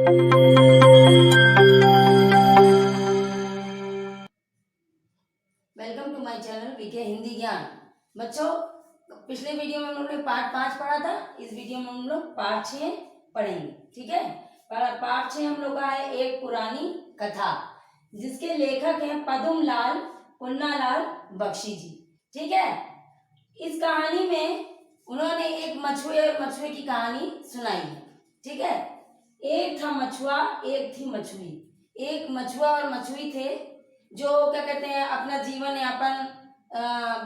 Welcome to my channel VK Hindi Gyan. बच्चों, पिछले video में हम लोग ने पार्ट 5 पढ़ा था। इस वीडियो में हम लोग पार्ट 6 पढ़ेंगे। ठीक है, पार्ट 6 हम लोग का है एक पुरानी कथा, जिसके लेखक हैं पद्मलाल पुन्नालाल बख्शी जी। ठीक है, इस कहानी में उन्होंने एक मछुए और मछुए की कहानी सुनाई है। ठीक है, एक था मछुआ, एक थी मछुई। एक मछुआ और मछुई थे जो क्या कहते हैं अपना जीवन यापन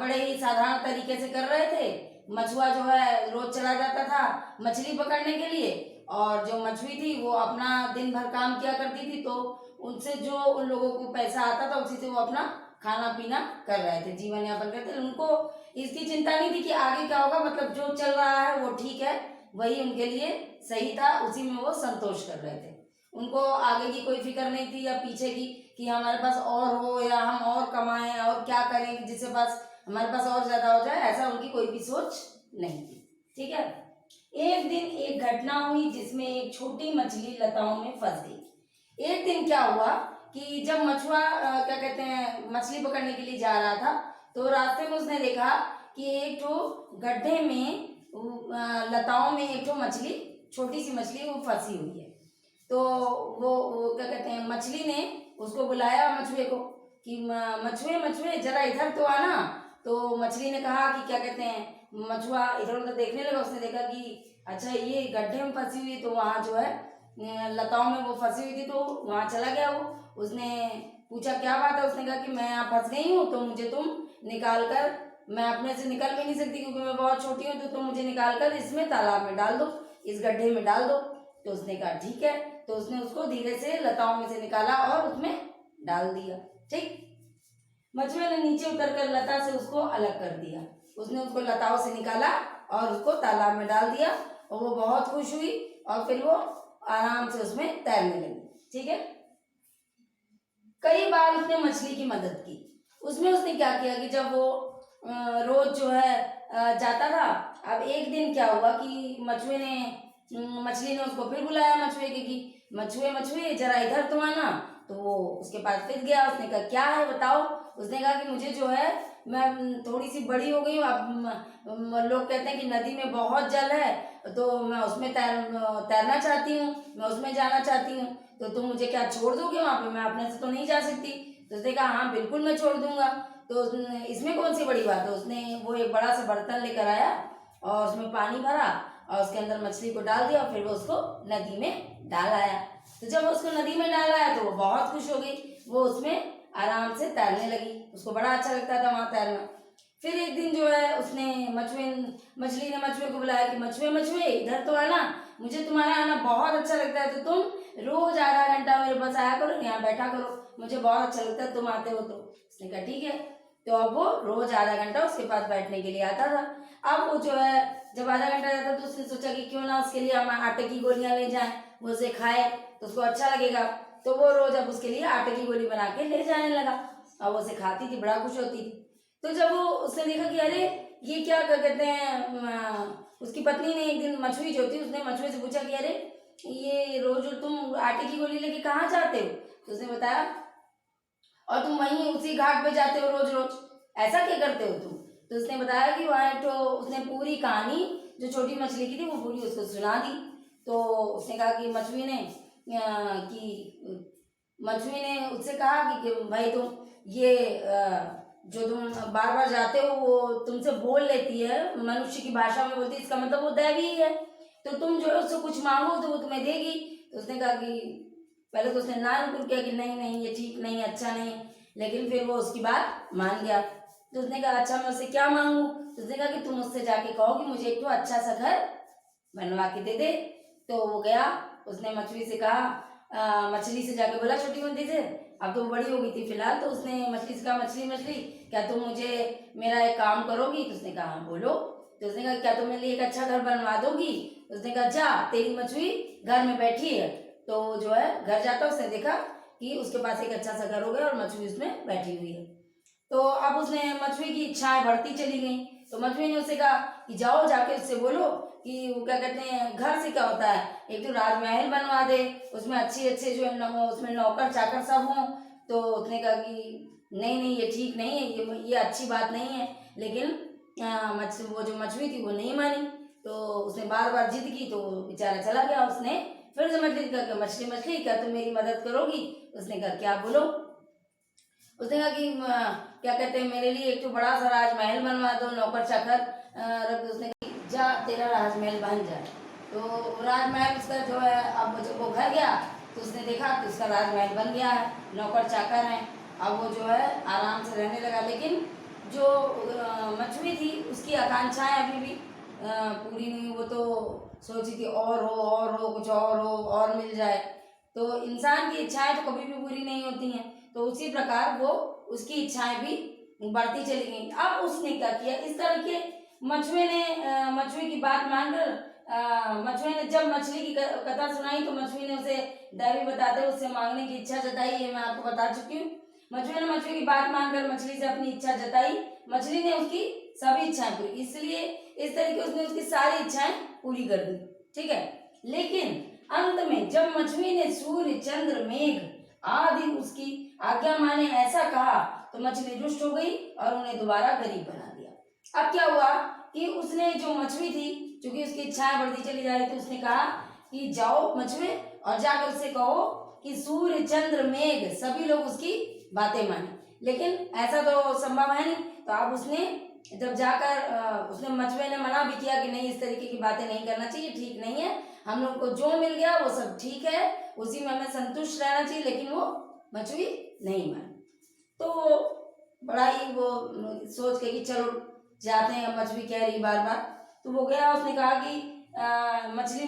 बड़े ही साधारण तरीके से कर रहे थे। मछुआ जो है रोज चला जाता था मछली पकड़ने के लिए, और जो मछुई थी वो अपना दिन भर काम किया करती थी। तो उनसे जो उन लोगों को पैसा आता था उसी से वो अपना खाना पीना कर रहे थे, जीवन यापन करते थे। उनको इसकी चिंता नहीं थी कि आगे क्या होगा, मतलब जो चल रहा है वो ठीक है, वही उनके लिए सही था, उसी में वो संतोष कर रहे थे। उनको आगे की कोई फिक्र नहीं थी या पीछे की कि हमारे पास और हो या हम और कमाएं और क्या करें जिससे पास हमारे पास और ज्यादा हो जाए, ऐसा उनकी कोई भी सोच नहीं थी। ठीक है, एक दिन एक घटना हुई जिसमें एक छोटी मछली लताओं में फंस गई। एक दिन क्या हुआ कि जब मछुआ क्या कहते हैं मछली पकड़ने के लिए जा रहा था, तो रास्ते में उसने देखा कि एक तो गड्ढे में लताओं में एक तो मछली, छोटी सी मछली वो फंसी हुई है। तो वो क्या कहते हैं मछली ने उसको बुलाया मछुए को कि मछुए मछुए जरा इधर तो आना। तो मछली ने कहा कि क्या कहते हैं मछुआ इधर उधर देखने लगा। उसने देखा कि अच्छा ये गड्ढे में फंसी हुई है, तो वहाँ जो है लताओं में वो फंसी हुई थी, तो वहाँ चला गया वो। उसने पूछा क्या बात है। उसने कहा कि मैं यहाँ फंस गई हूँ, तो मुझे तुम निकाल कर, मैं अपने से निकल भी नहीं सकती क्योंकि मैं बहुत छोटी हूँ, तो तुम मुझे निकाल कर इसमें तालाब में डाल दो, इस गड्ढे में डाल दो। तो उसने कहा ठीक है। तो उसने उसको धीरे से लताओं में से निकाला और उसमें डाल दिया। ठीक, मछुए ने नीचे उतरकर लता से उसको अलग कर दिया। उसने उसको लताओं से निकाला और उसको तालाब में डाल दिया, और वो बहुत खुश हुई और फिर वो आराम से उसमें तैरने लगी। ठीक है, कई बार उसने मछली की मदद की। उसमें उसने क्या किया कि जब वो रोज जो है जाता था, अब एक दिन क्या हुआ कि मछली ने उसको फिर बुलाया मछुए के कि मछुए मछुए जरा इधर तो आना। तो वो उसके पास फिर गया। उसने कहा क्या है बताओ। उसने कहा कि मुझे जो है मैं थोड़ी सी बड़ी हो गई हूँ, अब लोग कहते हैं कि नदी में बहुत जल है, तो मैं उसमें तैरना चाहती हूँ, मैं उसमें जाना चाहती हूँ, तो तुम मुझे क्या छोड़ दोगे वहाँ पे, मैं अपने से तो नहीं जा सकती। तो उसने कहा हाँ बिल्कुल मैं छोड़ दूंगा। तो इसमें कौन सी बड़ी बात है। उसने वो एक बड़ा सा बर्तन लेकर आया और उसमें पानी भरा और उसके अंदर मछली को डाल दिया और फिर वो उसको नदी में डाल आया। तो जब उसको नदी में डाल आया तो वो बहुत खुश हो गई, वो उसमें आराम से तैरने लगी। उसको बड़ा अच्छा लगता था वहाँ तैरना। फिर एक दिन जो है उसने मछली ने मछुए को बुलाया कि मछुए मछुए इधर तो आना, मुझे तुम्हारा आना बहुत अच्छा लगता है, तो तुम रोज आधा घंटा मेरे पास आया करो, यहाँ बैठा करो, मुझे बहुत अच्छा लगता है तुम आते हो। तो उसने कहा ठीक है। तो अब वो रोज आधा घंटा उसके पास बैठने के लिए आता था। अब वो जो है जब आधा घंटा जाता तो उसने सोचा कि क्यों ना उसके लिए हम आटे की गोलियां ले जाएं, वो उसे खाए तो उसको अच्छा लगेगा। तो वो रोज अब उसके लिए आटे की गोली बना के ले जाने लगा। अब वो उसे खाती थी, बड़ा खुश होती थी। तो जब वो उसने देखा कि अरे ये क्या कहते हैं, उसकी पत्नी ने एक दिन मछुई जो थी उसने मछुए से पूछा कि अरे ये रोज तुम आटे की गोली लेके कहाँ जाते हो। तो उसने बताया और तुम वहीं उसी घाट पे जाते हो रोज रोज, ऐसा क्या करते हो तुम। तो उसने बताया कि वहाँ तो उसने पूरी कहानी जो छोटी मछली की थी वो पूरी उसको सुना दी। तो उसने कहा कि मछुई ने उससे कहा कि भाई तुम ये जो तुम बार बार जाते हो वो तुमसे बोल लेती है, मनुष्य की भाषा में बोलती है, इसका मतलब वो दैवी है, तो तुम जो है उससे कुछ मांगो तो वो तुम्हें देगी। तो उसने कहा कि पहले तो उसने ना नुकुर किया कि नहीं नहीं ये ठीक नहीं, अच्छा नहीं, लेकिन फिर वो उसकी बात मान गया। तो उसने कहा अच्छा मैं उससे क्या मांगू। तो उसने कहा कि तुम उससे जाके कहो कि मुझे एक तो अच्छा सा घर बनवा के दे दे। तो वो गया, उसने मछली से कहा, मछली से जाके बोला छोटी बंदी से, अब तो वो बड़ी हो गई थी फिलहाल। तो उसने मछली से कहा मछली मछली क्या तुम मुझे मेरा एक काम करोगी। तो उसने कहा हाँ बोलो। तो उसने कहा क्या तुम मेरे लिए एक अच्छा घर बनवा दोगी। तो उसने कहा जा तेरी मछली घर में बैठी है। तो जो है घर जाता उसने देखा कि उसके पास एक अच्छा सा घर हो गया और मछली उसमें बैठी हुई है। तो अब उसने मछली की इच्छाएं बढ़ती चली गई। तो मछली ने उससे कहा कि जाओ जाके उससे बोलो कि वो क्या कहते हैं, घर से क्या होता है, एक तो राजमहल बनवा दे, उसमें अच्छे अच्छे जो उसमें नौकर चाकर सब हों। तो उसने कहा कि नहीं नहीं ये ठीक नहीं है, ये अच्छी बात नहीं है। लेकिन वो जो मछली थी वो नहीं मानी। तो उसने बार बार जिद की तो बेचारा चला गया। उसने फिर से मछली कहा, मछली मछली क्या तुम मेरी मदद करोगी? उसने कहा क्या बोलो? उसने कहा कि क्या कहते हैं, मेरे लिए एक तो बड़ा सा राजमहल बनवा दो, नौकर चाकर रख दो। उसने कहा जा तेरा राजमहल बन जाए। तो राजमहल उसका जो है, अब जब वो घर गया तो उसने देखा कि उसका राजमहल बन गया है, नौकर चाकर हैं। अब वो जो है आराम से रहने लगा। लेकिन जो मछली थी उसकी आकांक्षाएं अभी भी पूरी नहीं। वो तो सोची थी और हो कुछ और मिल जाए। तो इंसान की इच्छाएं तो कभी भी पूरी नहीं होती हैं। तो उसी प्रकार वो उसकी इच्छाएं भी बढ़ती चली गई। अब उसने क्या किया, इस तरह के मछली की बात मानकर मछली ने जब मछली की कथा सुनाई तो मछली ने उसे दैवी बताते हुए उससे मांगने की इच्छा जताई। ये मैं आपको बता चुकी हूँ। मछली ने मछली की बात मानकर मछली से अपनी इच्छा जताई। मछली ने उसकी सभी इच्छाएं पूरी, इसलिए इस तरीके उसने उसकी सारी इच्छाएं पूरी कर दी। ठीक है। लेकिन अंत में जब मछली ने सूर्य चंद्र मेघ आदि उसकी आज्ञा माने ऐसा कहा तो मछली रुष्ट हो गई और उन्हें दोबारा गरीब बना दिया। अब क्या हुआ कि उसने जो मछली थी, क्योंकि उसकी इच्छाएं बढ़ती चली जा रही थी, उसने कहा कि जाओ मछली और जाकर उससे कहो कि सूर्य चंद्र मेघ सभी लोग उसकी बातें माने। लेकिन ऐसा तो संभव है नहीं। तो अब उसने जब जाकर उसने मछली ने मना भी किया कि नहीं, इस तरीके की बातें नहीं करना चाहिए, ठीक नहीं है, हम लोग को जो मिल गया वो सब ठीक है, उसी में हमें संतुष्ट रहना चाहिए। लेकिन वो मछली नहीं मानी। तो बड़ा ही वो सोच के कि चलो जाते हैं, मछली कह रही बार बार। तो वो गया, उसने कहा कि मछली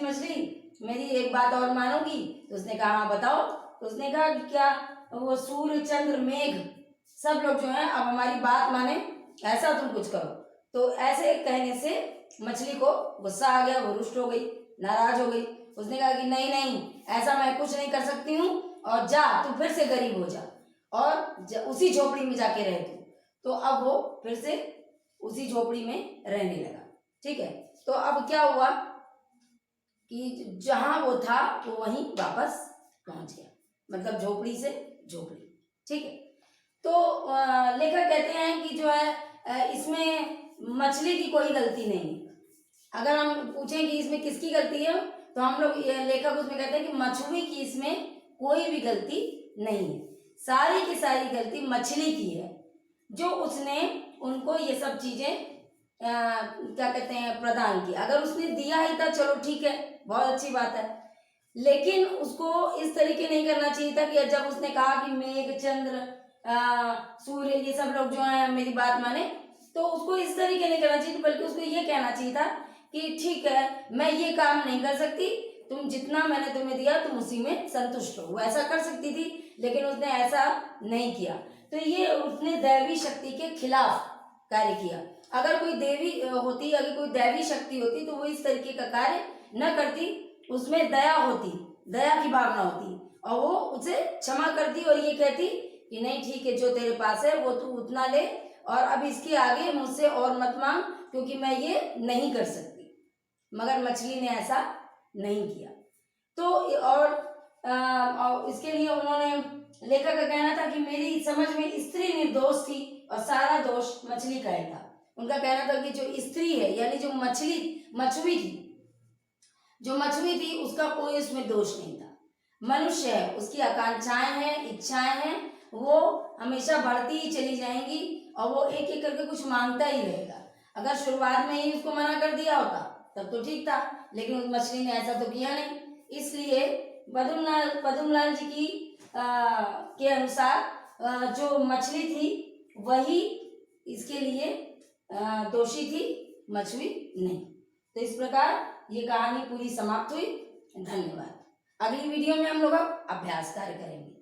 मेरी एक बात और मानोगी? तो उसने कहा हाँ बताओ। तो उसने कहा कि क्या वो सूर्य चंद्र मेघ सब लोग जो है अब हमारी बात माने, ऐसा तुम कुछ करो। तो ऐसे कहने से मछली को गुस्सा आ गया, वो रुष्ट हो गई, नाराज हो गई। उसने कहा कि नहीं नहीं, ऐसा मैं कुछ नहीं कर सकती हूँ, और जा तू फिर से गरीब हो जा और उसी झोपड़ी में जाके रह तू। तो अब वो फिर से उसी झोपड़ी में रहने लगा। ठीक है। तो अब क्या हुआ कि जहां वो था वो वहीं वापस पहुंच गया, मतलब झोपड़ी से झोपड़ी। ठीक है। तो लेखक कहते हैं कि जो है इसमें मछली की कोई गलती नहीं है। अगर हम पूछें कि इसमें किसकी गलती है, तो हम लोग लेखक उसमें कहते हैं कि मछली की इसमें कोई भी गलती नहीं है, सारी की सारी गलती मछली की है, जो उसने उनको ये सब चीजें क्या कहते हैं प्रदान की। अगर उसने दिया ही था चलो ठीक है, बहुत अच्छी बात है, लेकिन उसको इस तरीके नहीं करना चाहिए था कि जब उसने कहा कि मेघ चंद्र सूर्य ये सब लोग जो है मेरी बात माने, तो उसको इस तरीके नहीं करना चाहिए, बल्कि उसको ये कहना चाहिए था कि ठीक है मैं ये काम नहीं कर सकती, तुम जितना मैंने तुम्हें दिया तुम उसी में संतुष्ट हो। वो ऐसा कर सकती थी, लेकिन उसने ऐसा नहीं किया। तो ये उसने दैवी शक्ति के खिलाफ कार्य किया। अगर कोई देवी होती, अगर कोई दैवी शक्ति होती तो वो इस तरीके का कार्य न करती। उसमें दया होती, दया की भावना होती, और वो उसे क्षमा करती और ये कहती कि नहीं ठीक है, जो तेरे पास है वो तू उतना ले, और अब इसके आगे मुझसे और मत मांग, क्योंकि मैं ये नहीं कर सकती। मगर मछली ने ऐसा नहीं किया। तो और इसके लिए उन्होंने, लेखक का कहना था कि मेरी समझ में स्त्री निर्दोष थी और सारा दोष मछली का ही था। उनका कहना था कि जो स्त्री है यानी जो मछली थी उसका कोई उसमें दोष नहीं था। मनुष्य है, उसकी आकांक्षाएं हैं, इच्छाएं हैं, वो हमेशा बढ़ती ही चली जाएंगी और वो एक एक करके कुछ मांगता ही रहेगा। अगर शुरुआत में ही उसको मना कर दिया होता तब तो ठीक था, लेकिन उस मछली ने ऐसा तो किया नहीं। इसलिए पद्मलाल जी की के अनुसार जो मछली थी वही इसके लिए दोषी थी, मछली नहीं। तो इस प्रकार ये कहानी पूरी समाप्त हुई। धन्यवाद। अगली वीडियो में हम लोग अब अभ्यास कार्य करेंगे।